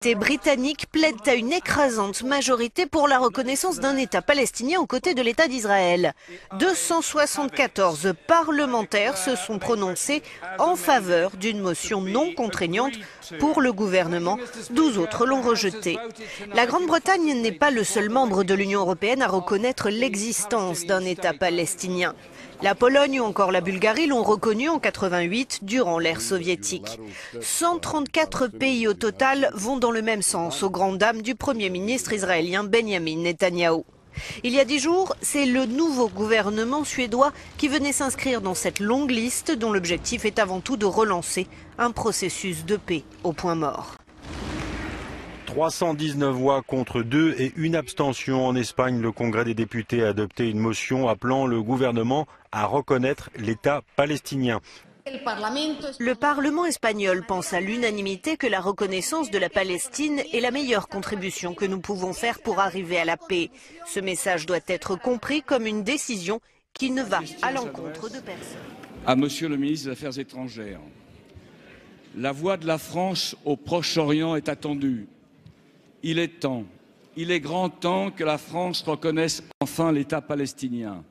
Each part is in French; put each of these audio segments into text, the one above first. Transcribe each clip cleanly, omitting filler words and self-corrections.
Les Britanniques plaident à une écrasante majorité pour la reconnaissance d'un État palestinien aux côtés de l'État d'Israël. 274 parlementaires se sont prononcés en faveur d'une motion non contraignante pour le gouvernement. 12 autres l'ont rejetée. La Grande-Bretagne n'est pas le seul membre de l'Union européenne à reconnaître l'existence d'un État palestinien. La Pologne ou encore la Bulgarie l'ont reconnu en 88 durant l'ère soviétique. 134 pays au total vont dans le même sens, aux grandes dames du Premier ministre israélien Benjamin Netanyahou. Il y a 10 jours, c'est le nouveau gouvernement suédois qui venait s'inscrire dans cette longue liste dont l'objectif est avant tout de relancer un processus de paix au point mort. 319 voix contre 2 et une abstention. En Espagne, le Congrès des députés a adopté une motion appelant le gouvernement à reconnaître l'État palestinien. Le Parlement espagnol pense à l'unanimité que la reconnaissance de la Palestine est la meilleure contribution que nous pouvons faire pour arriver à la paix. Ce message doit être compris comme une décision qui ne va à l'encontre de personne. À Monsieur le ministre des Affaires étrangères, la voix de la France au Proche-Orient est attendue. Il est temps, il est grand temps que la France reconnaisse enfin l'État palestinien.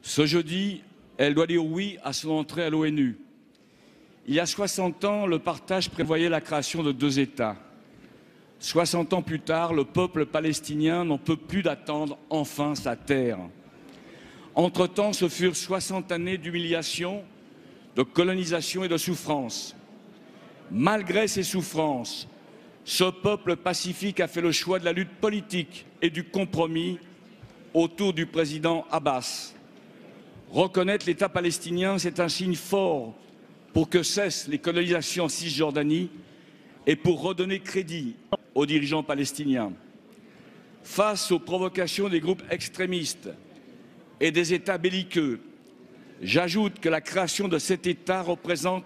Ce jeudi, elle doit dire oui à son entrée à l'ONU. Il y a 60 ans, le partage prévoyait la création de 2 États. 60 ans plus tard, le peuple palestinien n'en peut plus d'attendre enfin sa terre. Entre-temps, ce furent 60 années d'humiliation, de colonisation et de souffrance. Malgré ces souffrances, ce peuple pacifique a fait le choix de la lutte politique et du compromis autour du président Abbas. Reconnaître l'État palestinien, c'est un signe fort pour que cessent les colonisations en Cisjordanie et pour redonner crédit aux dirigeants palestiniens. Face aux provocations des groupes extrémistes et des États belliqueux, j'ajoute que la création de cet État représente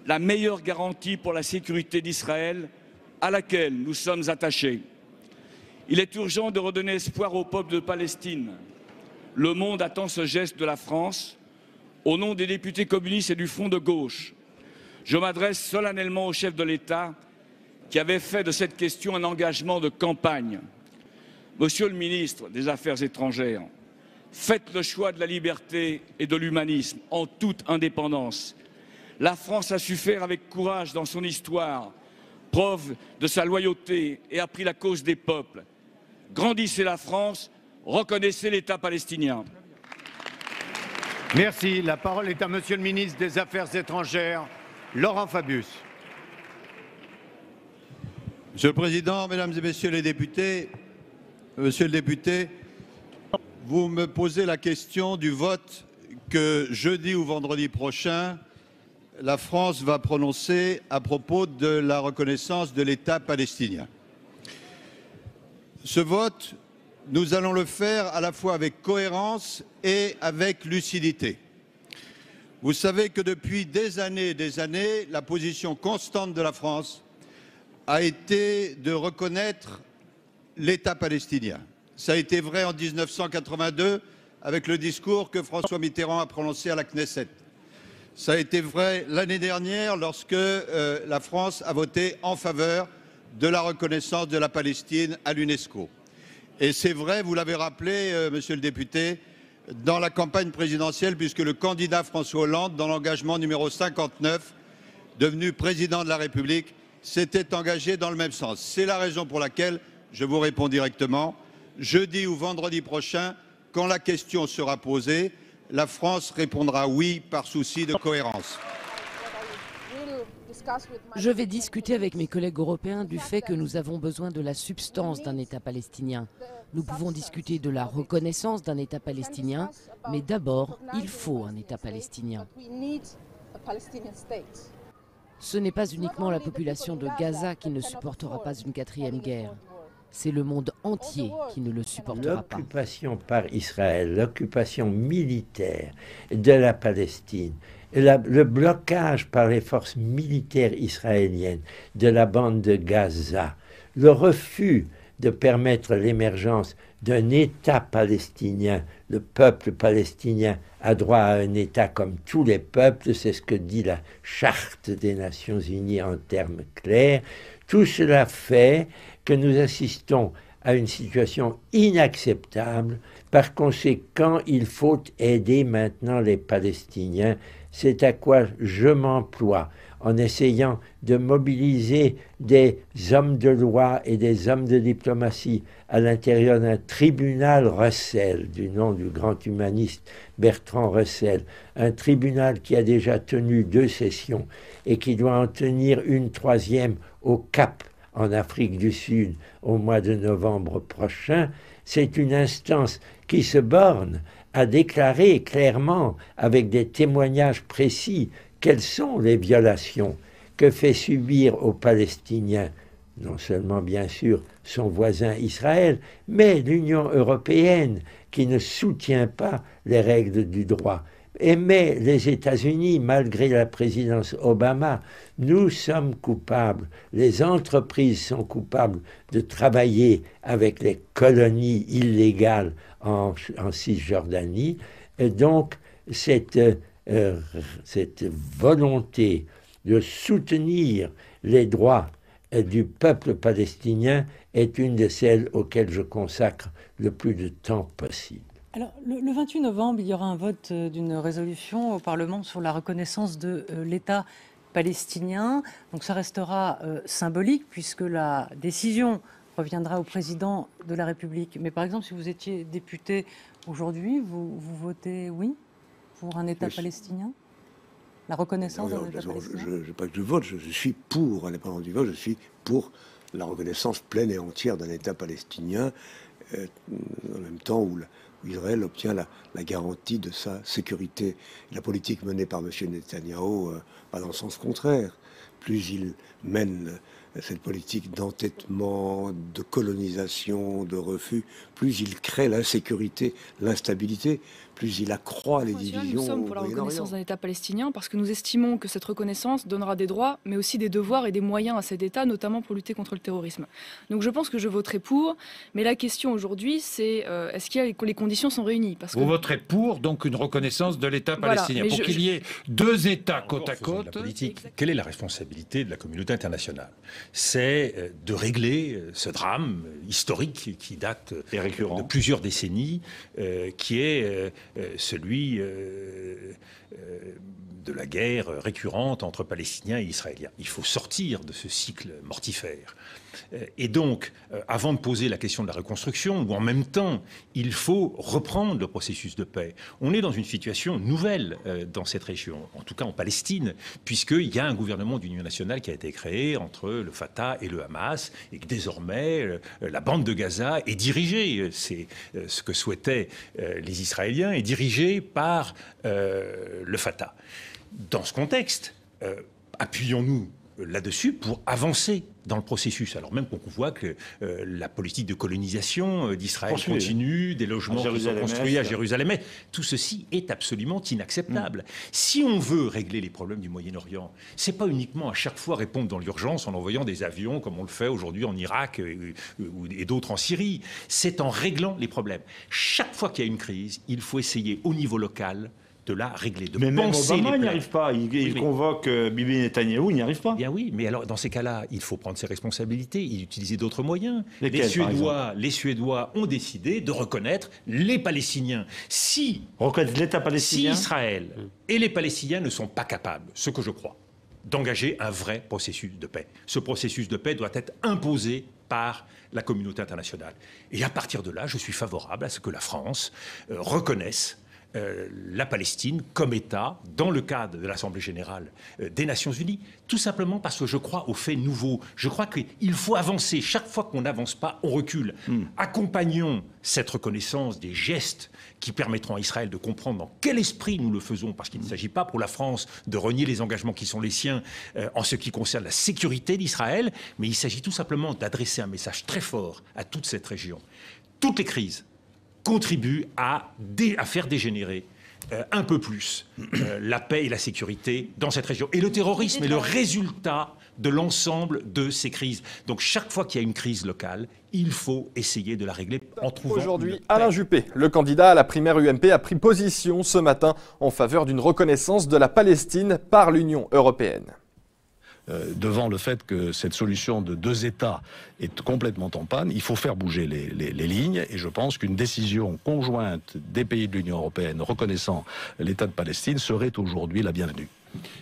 la meilleure garantie pour la sécurité d'Israël, à laquelle nous sommes attachés. Il est urgent de redonner espoir au peuple de Palestine. Le monde attend ce geste de la France. Au nom des députés communistes et du Front de gauche, je m'adresse solennellement au chef de l'État qui avait fait de cette question un engagement de campagne. Monsieur le ministre des Affaires étrangères, faites le choix de la liberté et de l'humanisme en toute indépendance. La France a su faire avec courage dans son histoire preuve de sa loyauté et a pris la cause des peuples. Grandissez la France, reconnaissez l'État palestinien. Merci. La parole est à Monsieur le ministre des Affaires étrangères, Laurent Fabius. Monsieur le Président, Mesdames et Messieurs les députés, Monsieur le député, vous me posez la question du vote que jeudi ou vendredi prochain, la France va prononcer à propos de la reconnaissance de l'État palestinien. Ce vote, nous allons le faire à la fois avec cohérence et avec lucidité. Vous savez que depuis des années, la position constante de la France a été de reconnaître l'État palestinien. Ça a été vrai en 1982 avec le discours que François Mitterrand a prononcé à la Knesset. Ça a été vrai l'année dernière lorsque la France a voté en faveur de la reconnaissance de la Palestine à l'UNESCO. Et c'est vrai, vous l'avez rappelé, monsieur le député, dans la campagne présidentielle, puisque le candidat François Hollande, dans l'engagement numéro 59, devenu président de la République, s'était engagé dans le même sens. C'est la raison pour laquelle, je vous réponds directement, jeudi ou vendredi prochain, quand la question sera posée, la France répondra oui par souci de cohérence. Je vais discuter avec mes collègues européens du fait que nous avons besoin de la substance d'un État palestinien. Nous pouvons discuter de la reconnaissance d'un État palestinien, mais d'abord, il faut un État palestinien. Ce n'est pas uniquement la population de Gaza qui ne supportera pas une 4e guerre. C'est le monde entier qui ne le supportera pas. L'occupation par Israël, l'occupation militaire de la Palestine, le blocage par les forces militaires israéliennes de la bande de Gaza, le refus de permettre l'émergence d'un État palestinien. Le peuple palestinien a droit à un État comme tous les peuples, c'est ce que dit la Charte des Nations Unies en termes clairs. Tout cela fait que nous assistons à une situation inacceptable. Par conséquent, il faut aider maintenant les Palestiniens. C'est à quoi je m'emploie en essayant de mobiliser des hommes de loi et des hommes de diplomatie à l'intérieur d'un tribunal Russell, du nom du grand humaniste Bertrand Russell, un tribunal qui a déjà tenu 2 sessions et qui doit en tenir une 3e au Cap, en Afrique du Sud, au mois de novembre prochain. C'est une instance qui se borne à déclarer clairement, avec des témoignages précis, quelles sont les violations que fait subir aux Palestiniens, non seulement bien sûr son voisin Israël, mais l'Union européenne qui ne soutient pas les règles du droit. Et mais les États-Unis, malgré la présidence Obama, nous sommes coupables, les entreprises sont coupables de travailler avec les colonies illégales en Cisjordanie. Et donc, cette volonté de soutenir les droits du peuple palestinien est une de celles auxquelles je consacre le plus de temps possible. Alors, le 28 novembre, il y aura un vote d'une résolution au Parlement sur la reconnaissance de l'État palestinien. Donc ça restera symbolique puisque la décision reviendra au président de la République. Mais par exemple, si vous étiez député aujourd'hui, vous votez oui pour un État palestinien? La reconnaissance d'un État palestinien? Je ne pas que je vote, je suis pour, indépendamment du vote, je suis pour la reconnaissance pleine et entière d'un État palestinien, en même temps où Israël obtient la garantie de sa sécurité. La politique menée par M. Netanyahou va dans le sens contraire. Plus il mène cette politique d'entêtement, de colonisation, de refus, plus il crée l'insécurité, l'instabilité, plus il accroît les divisions. Nous sommes pour la reconnaissance d'un État palestinien parce que nous estimons que cette reconnaissance donnera des droits, mais aussi des devoirs et des moyens à cet État, notamment pour lutter contre le terrorisme. Donc je pense que je voterai pour, mais la question aujourd'hui, c'est est-ce que les conditions sont réunies? Parce que... Vous voterez pour donc une reconnaissance de l'État palestinien, pour qu'il y ait 2 États côte à côte. La politique, quelle est la responsabilité de la communauté internationale? C'est de régler ce drame historique qui date de plusieurs décennies, qui est celui de la guerre récurrente entre Palestiniens et Israéliens. Il faut sortir de ce cycle mortifère. Et donc, avant de poser la question de la reconstruction, ou en même temps, il faut reprendre le processus de paix. On est dans une situation nouvelle dans cette région, en tout cas en Palestine, puisqu'il y a un gouvernement d'union nationale qui a été créé entre le Fatah et le Hamas, et que désormais, la bande de Gaza est dirigée, c'est ce que souhaitaient les Israéliens, est dirigée par le Fatah. Dans ce contexte, appuyons-nous là-dessus pour avancer dans le processus, alors même qu'on voit que la politique de colonisation d'Israël continue, des logements qui sont construits à Jérusalem. Tout ceci est absolument inacceptable. Si on veut régler les problèmes du Moyen-Orient, c'est pas uniquement à chaque fois répondre dans l'urgence en envoyant des avions comme on le fait aujourd'hui en Irak et d'autres en Syrie. C'est en réglant les problèmes. Chaque fois qu'il y a une crise, il faut essayer au niveau local de la régler, de mais penser même Obama les n'y arrive pas. Il convoque Bibi Netanyahou, il n'y arrive pas. Bien oui, mais alors dans ces cas-là, il faut prendre ses responsabilités et utiliser d'autres moyens. Lesquels, les Suédois ont décidé de reconnaître les Palestiniens. Si l'État palestinien, si Israël et les Palestiniens ne sont pas capables, ce que je crois, d'engager un vrai processus de paix. Ce processus de paix doit être imposé par la communauté internationale. Et à partir de là, je suis favorable à ce que la France reconnaisse la Palestine comme État dans le cadre de l'Assemblée générale des Nations unies, tout simplement parce que je crois aux faits nouveaux. Je crois qu'il faut avancer. Chaque fois qu'on n'avance pas, on recule. Accompagnons cette reconnaissance des gestes qui permettront à Israël de comprendre dans quel esprit nous le faisons, parce qu'il ne s'agit pas pour la France de renier les engagements qui sont les siens en ce qui concerne la sécurité d'Israël, mais il s'agit tout simplement d'adresser un message très fort à toute cette région. Toutes les crises contribue à faire dégénérer un peu plus la paix et la sécurité dans cette région. Et le terrorisme est le résultat de l'ensemble de ces crises. Donc chaque fois qu'il y a une crise locale, il faut essayer de la régler en trouvant... Aujourd'hui, Alain Juppé, le candidat à la primaire UMP, a pris position ce matin en faveur d'une reconnaissance de la Palestine par l'Union européenne. devant le fait que cette solution de 2 États est complètement en panne. Il faut faire bouger les lignes et je pense qu'une décision conjointe des pays de l'Union européenne reconnaissant l'État de Palestine serait aujourd'hui la bienvenue.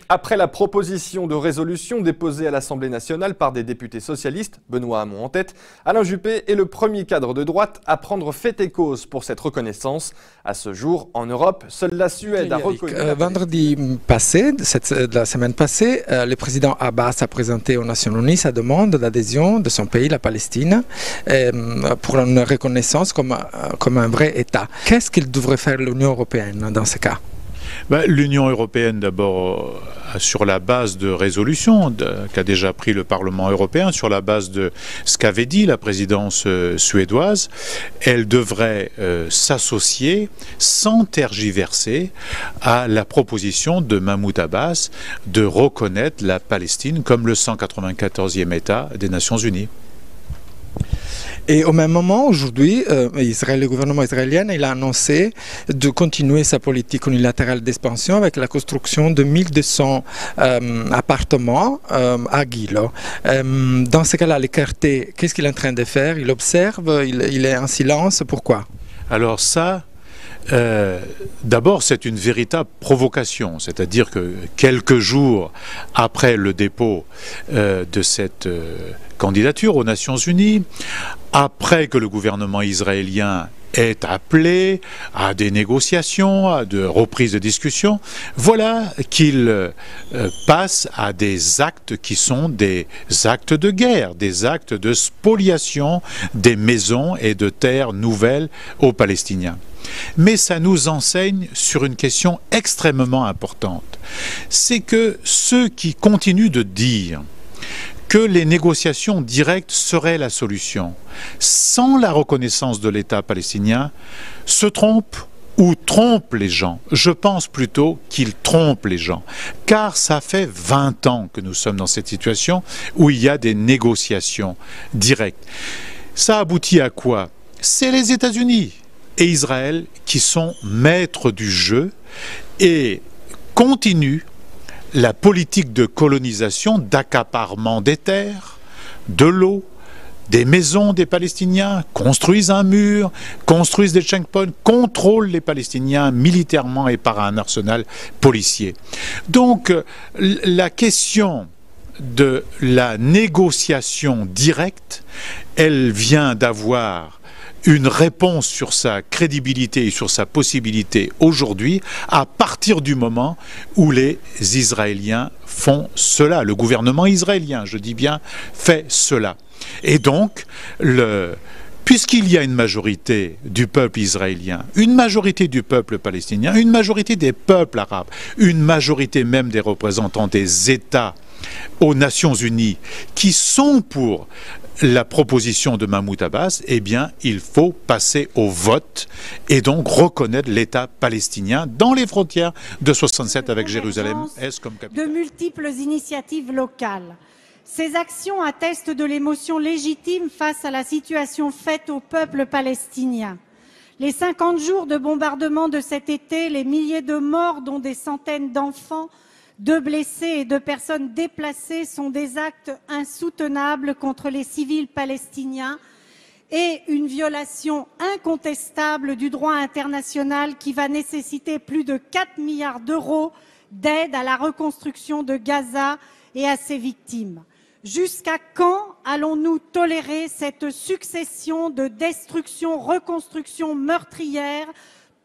Après la proposition de résolution déposée à l'Assemblée nationale par des députés socialistes, Benoît Hamon en tête, Alain Juppé est le premier cadre de droite à prendre fait et cause pour cette reconnaissance. À ce jour, en Europe, seule la Suède a reconnu... Vendredi passé, la semaine passée, le président Abbas a présenté aux Nations Unies sa demande d'adhésion de son pays, la Palestine, pour une reconnaissance comme un vrai État. Qu'est-ce qu'il devrait faire l'Union européenne dans ce cas ? L'Union européenne, d'abord, sur la base de résolutions qu'a déjà pris le Parlement européen, sur la base de ce qu'avait dit la présidence suédoise, elle devrait s'associer sans tergiverser à la proposition de Mahmoud Abbas de reconnaître la Palestine comme le 194e État des Nations Unies. Et au même moment, aujourd'hui, le gouvernement israélien il a annoncé de continuer sa politique unilatérale d'expansion avec la construction de 1200 appartements à Gilo. Dans ce cas-là, l'écarté, qu'est-ce qu'il est en train de faire? Il observe, il est en silence, pourquoi? Alors ça... d'abord, c'est une véritable provocation, c'est-à-dire que quelques jours après le dépôt de cette candidature aux Nations Unies, après que le gouvernement israélien est appelé à des négociations, à de reprises de discussion, voilà qu'il passe à des actes qui sont des actes de guerre, des actes de spoliation des maisons et de terres nouvelles aux Palestiniens. Mais ça nous enseigne sur une question extrêmement importante. C'est que ceux qui continuent de dire que les négociations directes seraient la solution, sans la reconnaissance de l'État palestinien, se trompent ou trompent les gens. Je pense plutôt qu'ils trompent les gens, car ça fait 20 ans que nous sommes dans cette situation où il y a des négociations directes. Ça aboutit à quoi? C'est les États-Unis et Israël qui sont maîtres du jeu et continuent la politique de colonisation, d'accaparement des terres, de l'eau, des maisons des Palestiniens, construisent un mur, construisent des checkpoints, contrôlent les Palestiniens militairement et par un arsenal policier. Donc la question de la négociation directe, elle vient d'avoir une réponse sur sa crédibilité et sur sa possibilité aujourd'hui à partir du moment où les Israéliens font cela. Le gouvernement israélien, je dis bien, fait cela. Et donc, puisqu'il y a une majorité du peuple israélien, une majorité du peuple palestinien, une majorité des peuples arabes, une majorité même des représentants des États aux Nations Unies qui sont pour la proposition de Mahmoud Abbas, eh bien, il faut passer au vote et donc reconnaître l'État palestinien dans les frontières de 67 avec Jérusalem-Est comme capitale. De multiples initiatives locales. Ces actions attestent de l'émotion légitime face à la situation faite au peuple palestinien. Les 50 jours de bombardement de cet été, les milliers de morts, dont des centaines d'enfants, de blessés et de personnes déplacées sont des actes insoutenables contre les civils palestiniens et une violation incontestable du droit international qui va nécessiter plus de 4 milliards d'euros d'aide à la reconstruction de Gaza et à ses victimes. Jusqu'à quand allons-nous tolérer cette succession de destructions, reconstructions meurtrières,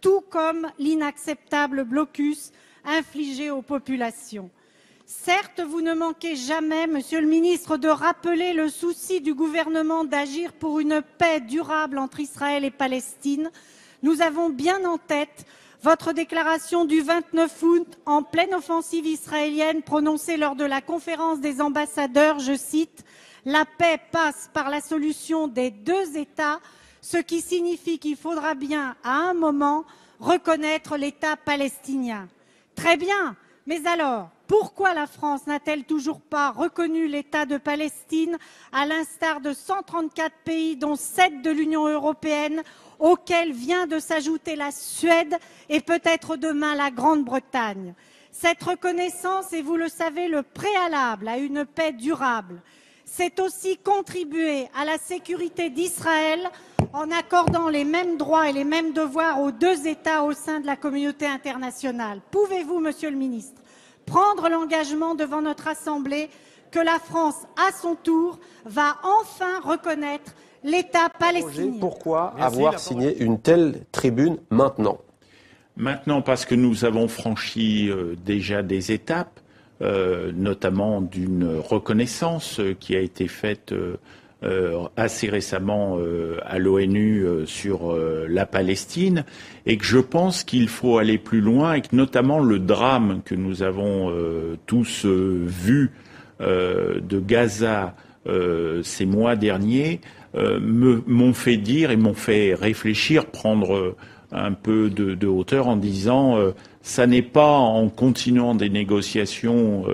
tout comme l'inacceptable blocus infligé aux populations? Certes, vous ne manquez jamais, Monsieur le ministre, de rappeler le souci du gouvernement d'agir pour une paix durable entre Israël et Palestine. Nous avons bien en tête votre déclaration du 29 août en pleine offensive israélienne prononcée lors de la conférence des ambassadeurs, je cite, « La paix passe par la solution des 2 États », ce qui signifie qu'il faudra bien, à un moment, reconnaître l'État palestinien. Très bien, mais alors, pourquoi la France n'a-t-elle toujours pas reconnu l'État de Palestine, à l'instar de 134 pays, dont 7 de l'Union européenne, auxquels vient de s'ajouter la Suède et peut-être demain la Grande-Bretagne? Cette reconnaissance est, vous le savez, le préalable à une paix durable. C'est aussi contribuer à la sécurité d'Israël en accordant les mêmes droits et les mêmes devoirs aux deux États au sein de la communauté internationale. Pouvez-vous, Monsieur le ministre, prendre l'engagement devant notre Assemblée que la France, à son tour, va enfin reconnaître l'État palestinien? Pourquoi avoir signé une telle tribune maintenant? Maintenant, parce que nous avons franchi déjà des étapes, notamment d'une reconnaissance qui a été faite assez récemment à l'ONU sur la Palestine, et que je pense qu'il faut aller plus loin, et que notamment le drame que nous avons tous vu de Gaza ces mois derniers m'ont fait dire et m'ont fait réfléchir, prendre un peu de hauteur en disant ça n'est pas en continuant des négociations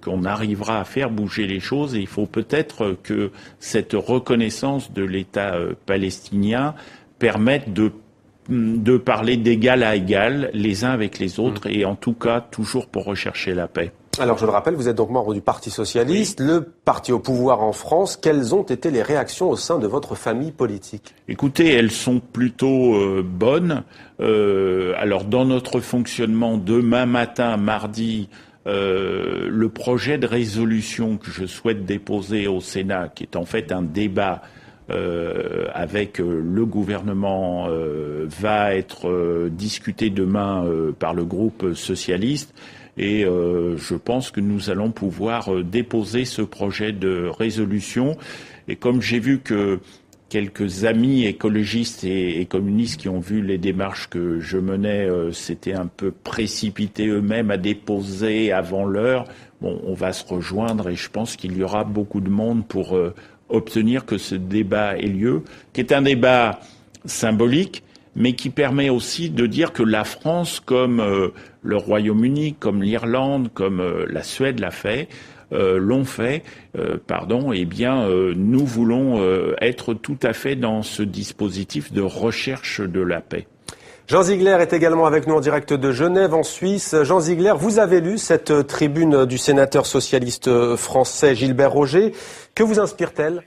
qu'on arrivera à faire bouger les choses, et il faut peut-être que cette reconnaissance de l'État palestinien permette de parler d'égal à égal les uns avec les autres, et en tout cas toujours pour rechercher la paix. Alors je le rappelle, vous êtes donc membre du Parti socialiste, oui, le parti au pouvoir en France. Quelles ont été les réactions au sein de votre famille politique? Écoutez, elles sont plutôt bonnes. Alors dans notre fonctionnement, demain matin, mardi, le projet de résolution que je souhaite déposer au Sénat, qui est en fait un débat avec le gouvernement, va être discuté demain par le groupe socialiste. Et je pense que nous allons pouvoir déposer ce projet de résolution. Et comme j'ai vu que quelques amis écologistes et communistes qui ont vu les démarches que je menais s'étaient un peu précipités eux-mêmes à déposer avant l'heure, bon, on va se rejoindre, et je pense qu'il y aura beaucoup de monde pour obtenir que ce débat ait lieu, qui est un débat symbolique, mais qui permet aussi de dire que la France, comme le Royaume-Uni, comme l'Irlande, comme la Suède l'a fait, eh bien, nous voulons être tout à fait dans ce dispositif de recherche de la paix. Jean Ziegler est également avec nous en direct de Genève, en Suisse. Jean Ziegler, vous avez lu cette tribune du sénateur socialiste français Gilbert Roger. Que vous inspire-t-elle ?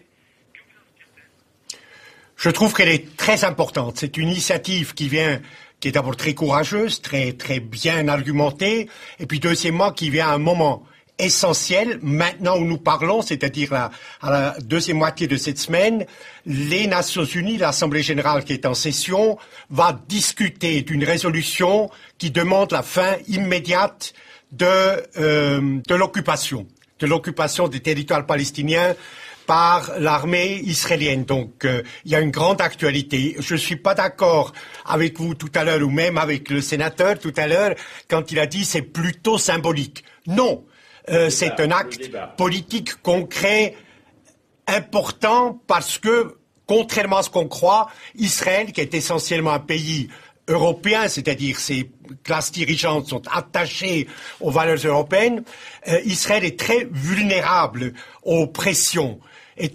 Je trouve qu'elle est très importante. C'est une initiative qui est d'abord très courageuse, très bien argumentée, et puis deuxièmement qui vient à un moment essentiel, maintenant où nous parlons, c'est-à-dire à la deuxième moitié de cette semaine, les Nations Unies, l'Assemblée générale qui est en session, va discuter d'une résolution qui demande la fin immédiate de l'occupation des territoires palestiniens par l'armée israélienne. Donc, il y a une grande actualité. Je ne suis pas d'accord avec vous tout à l'heure, ou même avec le sénateur tout à l'heure, quand il a dit c'est plutôt symbolique. Non, c'est un acte politique concret important, parce que, contrairement à ce qu'on croit, Israël, qui est essentiellement un pays européen, c'est-à-dire ses classes dirigeantes sont attachées aux valeurs européennes, Israël est très vulnérable aux pressions, et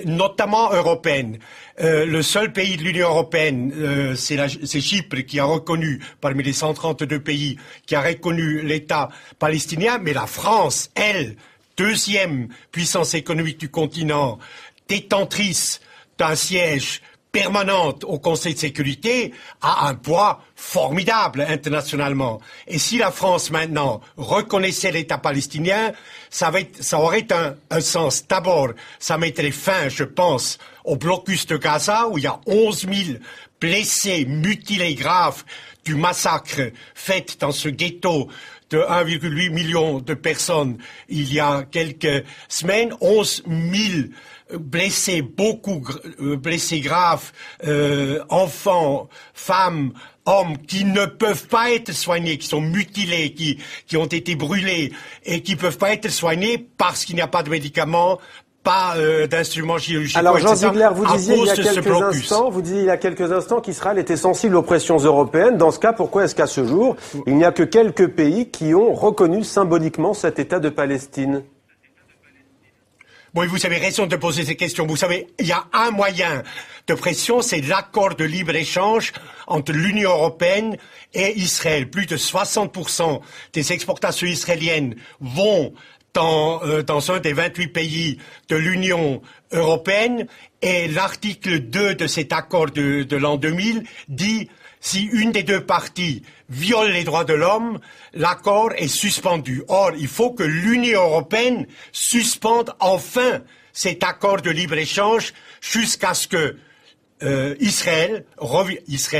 notamment européennes. Le seul pays de l'Union européenne, c'est Chypre qui a reconnu, parmi les 132 pays, qui a reconnu l'État palestinien, mais la France, elle, deuxième puissance économique du continent, détentrice d'un siège permanente au Conseil de sécurité, a un poids formidable internationalement. Et si la France maintenant reconnaissait l'État palestinien, ça aurait un sens. D'abord, ça mettrait fin, je pense, au blocus de Gaza, où il y a 11 000 blessés, mutilés graves du massacre fait dans ce ghetto de 1,8 million de personnes il y a quelques semaines, 11 000 blessés, beaucoup blessés graves, enfants, femmes, hommes qui ne peuvent pas être soignés, qui sont mutilés, qui ont été brûlés et qui ne peuvent pas être soignés parce qu'il n'y a pas de médicaments, pas d'instruments chirurgicaux. Alors Jean Ziegler, vous disiez il y a quelques instants qu'Israël était sensible aux pressions européennes. Dans ce cas, pourquoi est-ce qu'à ce jour, il n'y a que quelques pays qui ont reconnu symboliquement cet État de Palestine ? Bon, vous avez raison de poser ces questions. Vous savez, il y a un moyen de pression, c'est l'accord de libre-échange entre l'Union européenne et Israël. Plus de 60% des exportations israéliennes vont dans un des 28 pays de l'Union européenne. Et l'article 2 de cet accord de l'an 2000 dit si une des deux parties viole les droits de l'homme, l'accord est suspendu. Or, il faut que l'Union européenne suspende enfin cet accord de libre-échange jusqu'à ce que Israël,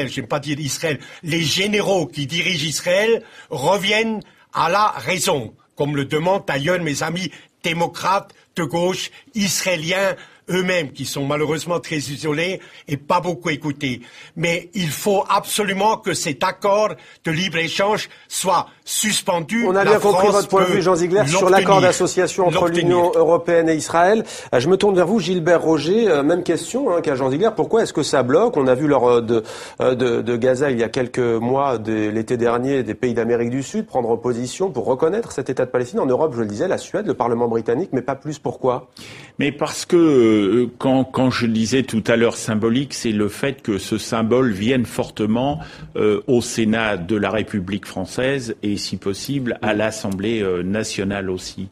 j'aime pas dire Israël, les généraux qui dirigent Israël reviennent à la raison, comme le demandent d'ailleurs mes amis démocrates de gauche israéliens eux-mêmes, qui sont malheureusement très isolés et pas beaucoup écoutés. Mais il faut absolument que cet accord de libre-échange soit suspendu. On a bien compris votre point de vue, Jean Ziegler, sur l'accord d'association entre l'Union européenne et Israël. Je me tourne vers vous, Gilbert Roger. Même question qu'à Jean Ziegler. Pourquoi est-ce que ça bloque? On a vu lors de Gaza, il y a quelques mois, l'été dernier, des pays d'Amérique du Sud prendre position pour reconnaître cet État de Palestine. En Europe, je le disais, la Suède, le Parlement britannique, mais pas plus. Pourquoi? Mais parce que quand je disais tout à l'heure symbolique, c'est le fait que ce symbole vienne fortement au Sénat de la République française et, si possible, à l'Assemblée nationale aussi.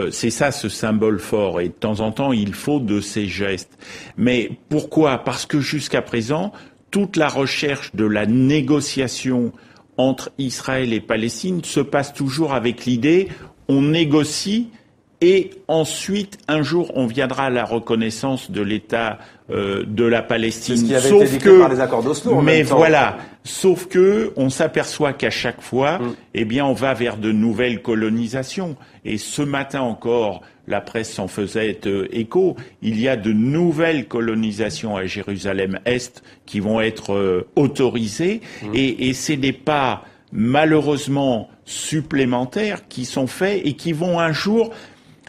C'est ça, ce symbole fort. Et de temps en temps, il faut de ces gestes. Mais pourquoi? Parce que jusqu'à présent, toute la recherche de la négociation entre Israël et Palestine se passe toujours avec l'idée on négocie et ensuite, un jour, on viendra à la reconnaissance de l'État de la Palestine. C'est ce qui avait été dicté par les accords d'Oslo. Mais voilà, sauf que on s'aperçoit qu'à chaque fois, eh bien, on va vers de nouvelles colonisations. Et ce matin encore, la presse s'en faisait écho. Il y a de nouvelles colonisations à Jérusalem-Est qui vont être autorisées, et c'est des pas malheureusement supplémentaires qui sont faits et qui vont un jour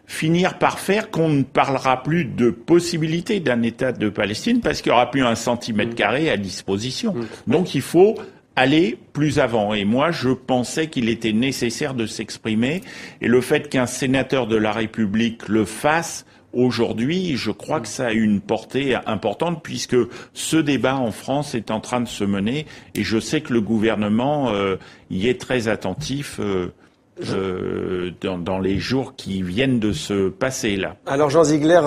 finir par faire qu'on ne parlera plus de possibilité d'un État de Palestine parce qu'il n'y aura plus un centimètre carré à disposition. Donc il faut aller plus avant. Et moi, je pensais qu'il était nécessaire de s'exprimer. Et le fait qu'un sénateur de la République le fasse aujourd'hui, je crois que ça a une portée importante puisque ce débat en France est en train de se mener. Et je sais que le gouvernement y est très attentif. Dans les jours qui viennent de se passer là. Alors Jean Ziegler,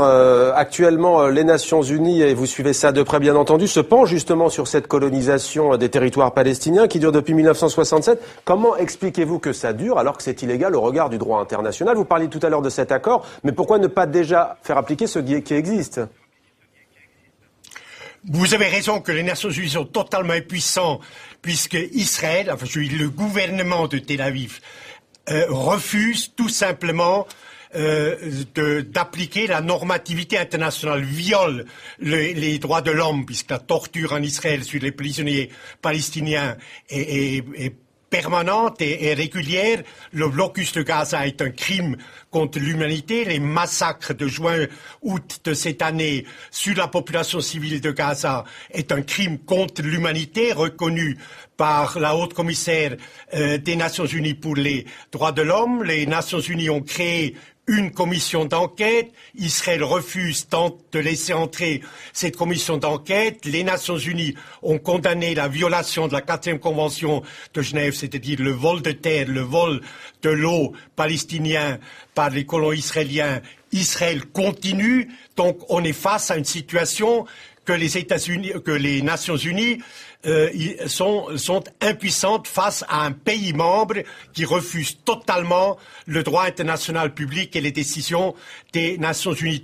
actuellement les Nations Unies, et vous suivez ça de près bien entendu, se penchent justement sur cette colonisation des territoires palestiniens qui dure depuis 1967. Comment expliquez-vous que ça dure alors que c'est illégal au regard du droit international? Vous parliez tout à l'heure de cet accord, mais pourquoi ne pas déjà faire appliquer ce qui existe? Vous avez raison que les Nations Unies sont totalement impuissants puisque Israël, enfin le gouvernement de Tel Aviv, refuse tout simplement d'appliquer la normativité internationale, viole les droits de l'homme, puisque la torture en Israël sur les prisonniers palestiniens est permanente et régulière. Le blocus de Gaza est un crime contre l'humanité. Les massacres de juin-août de cette année sur la population civile de Gaza est un crime contre l'humanité reconnu par la haute commissaire des Nations Unies pour les droits de l'homme. Les Nations Unies ont créé une commission d'enquête. Israël refuse, tente de laisser entrer cette commission d'enquête. Les Nations Unies ont condamné la violation de la 4e convention de Genève, c'est-à-dire le vol de terre, le vol de l'eau palestinien par les colons israéliens. Israël continue, donc on est face à une situation que les États-Unis, que les Nations Unies sont impuissantes face à un pays membre qui refuse totalement le droit international public et les décisions des Nations Unies.